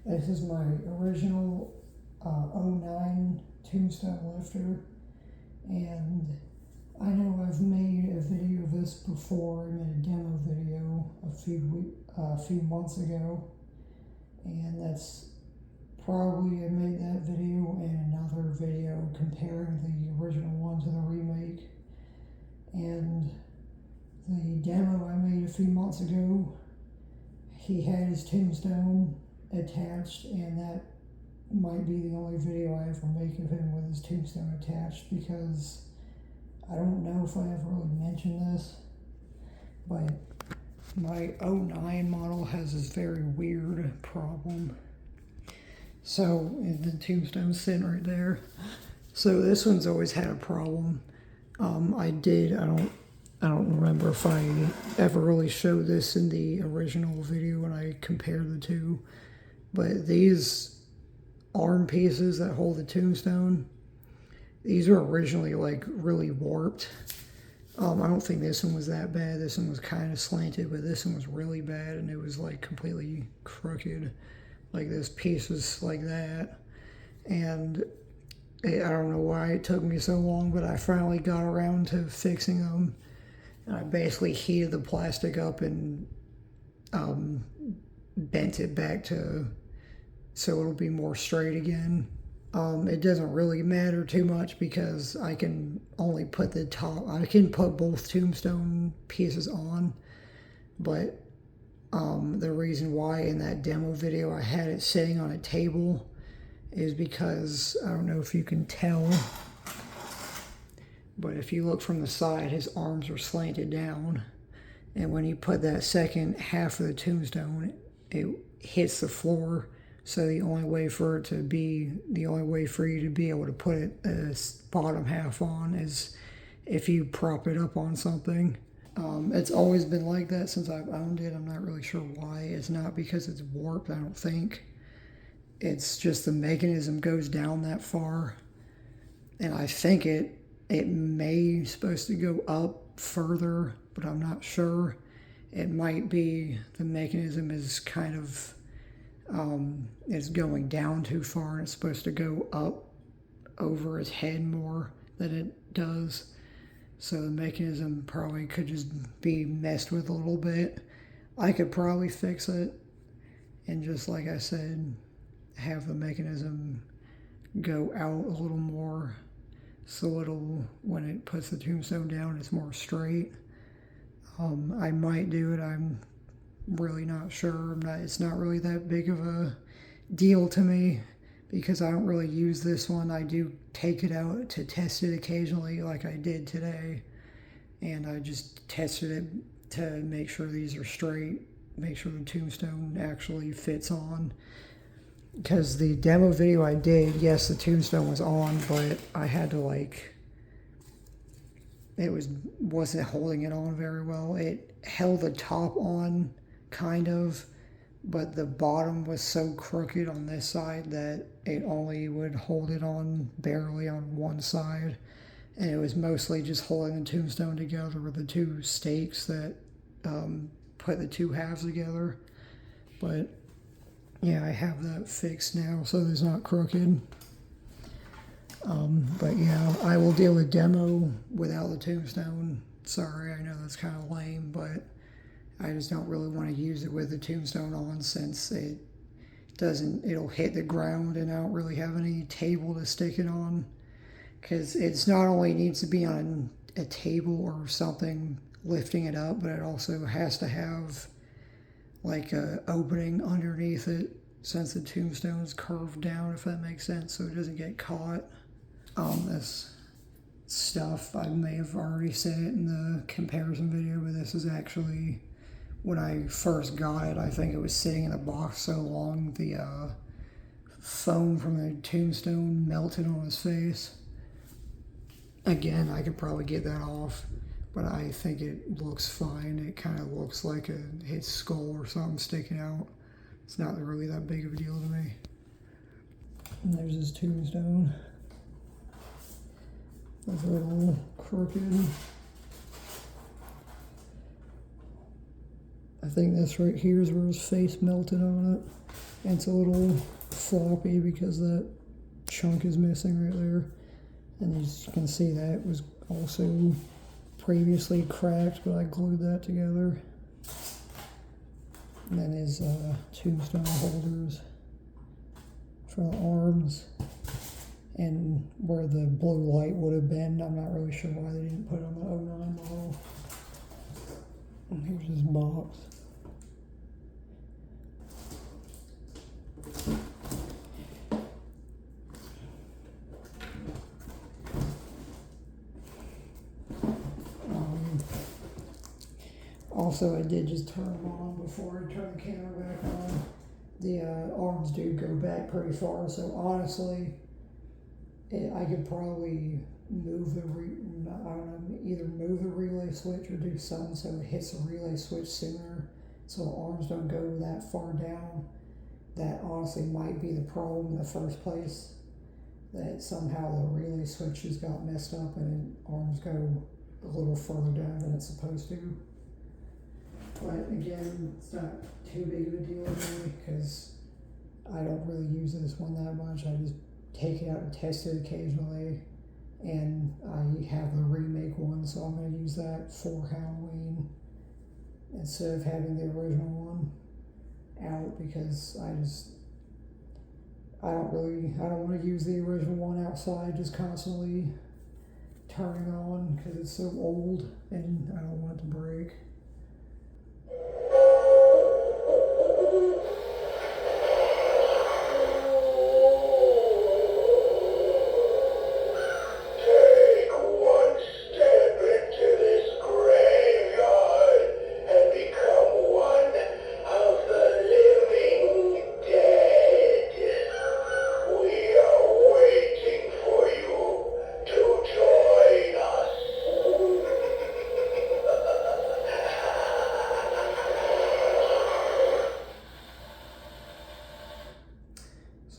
This is my original '09 Tombstone lifter, and I know I've made a video of this before. I made a demo video a few months ago, and that's probably I made that video and another video comparing the original one to the remake. And the demo I made a few months ago, he had his Tombstone attached, and that might be the only video I ever make of him with his Tombstone attached, because I don't know if I ever really mentioned this, but my '09 model has this very weird problem. So the Tombstone's sitting right there. So this one's always had a problem. I don't remember if I ever really showed this in the original video when I compared the two, but these arm pieces that hold the Tombstone, these were originally like really warped. I don't think this one was that bad. This one was kind of slanted, but this one was really bad, and it was like completely crooked. Like this piece was like that, and I don't know why it took me so long, but I finally got around to fixing them. And I basically heated the plastic up and bent it back to so it'll be more straight again. It doesn't really matter too much because I can only put I can put both Tombstone pieces on, but the reason why in that demo video I had it sitting on a table is because, I don't know if you can tell, but if you look from the side, his arms are slanted down, and when you put that second half of the Tombstone, it hits the floor. So the only way for you to be able to put it this bottom half on is if you prop it up on something. It's always been like that since I've owned it. I'm not really sure why. It's not because it's warped, I don't think. It's just the mechanism goes down that far, and I think it may supposed to go up further, but I'm not sure. It might be the mechanism is kind of is going down too far, and it's supposed to go up over its head more than it does. So the mechanism probably could just be messed with a little bit. I could probably fix it, and just like I said, have the mechanism go out a little more so when it puts the Tombstone down, it's more straight. I might do it. I'm really not sure. It's not really that big of a deal to me because I don't really use this one. I do take it out to test it occasionally, like I did today, and I just tested it to make sure these are straight, make sure the Tombstone actually fits on. Because the demo video I did, yes, the Tombstone was on, but I had to wasn't holding it on very well. It held the top on, kind of, but the bottom was so crooked on this side that it only would hold it on barely on one side. And it was mostly just holding the Tombstone together with the two stakes that put the two halves together. But yeah, I have that fixed now, so it's not crooked. But yeah, I will do a demo without the Tombstone. Sorry, I know that's kind of lame, but I just don't really want to use it with the Tombstone on since it'll hit the ground and I don't really have any table to stick it on. Because it's not only needs to be on a table or something lifting it up, but it also has to have like a opening underneath it since the Tombstone's curved down, if that makes sense, so it doesn't get caught. This stuff, I may have already said it in the comparison video, but this is actually, when I first got it, I think it was sitting in a box so long the foam from the Tombstone melted on his face. Again, I could probably get that off, but I think it looks fine. It kind of looks like his skull or something sticking out. It's not really that big of a deal to me. And there's his Tombstone. That's a little crooked. I think this right here is where his face melted on it. And it's a little floppy because that chunk is missing right there. And you can see that was also previously cracked, but I glued that together. And then his tombstone holders for the arms. And where the blue light would have been, I'm not really sure why they didn't put it on the '09 model. And here's his box. Also, I did just turn them on before I turn the camera back on. The arms do go back pretty far, so honestly, I could probably move the either move the relay switch or do something so it hits the relay switch sooner, so the arms don't go that far down. That honestly might be the problem in the first place. That somehow the relay switches got messed up and arms go a little further down than it's supposed to. But again, it's not too big of a deal to me because I don't really use this one that much. I just take it out and test it occasionally, and I have the remake one, so I'm going to use that for Halloween instead of having the original one out because I don't want to use the original one outside just constantly turning on because it's so old and I don't want it to break.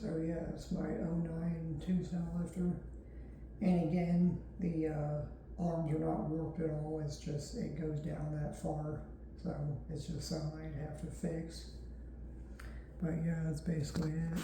So yeah, it's my '09 Tombstone lifter. And again, the arms are not warped at all, it's just, it goes down that far. So it's just something I'd have to fix. But yeah, that's basically it.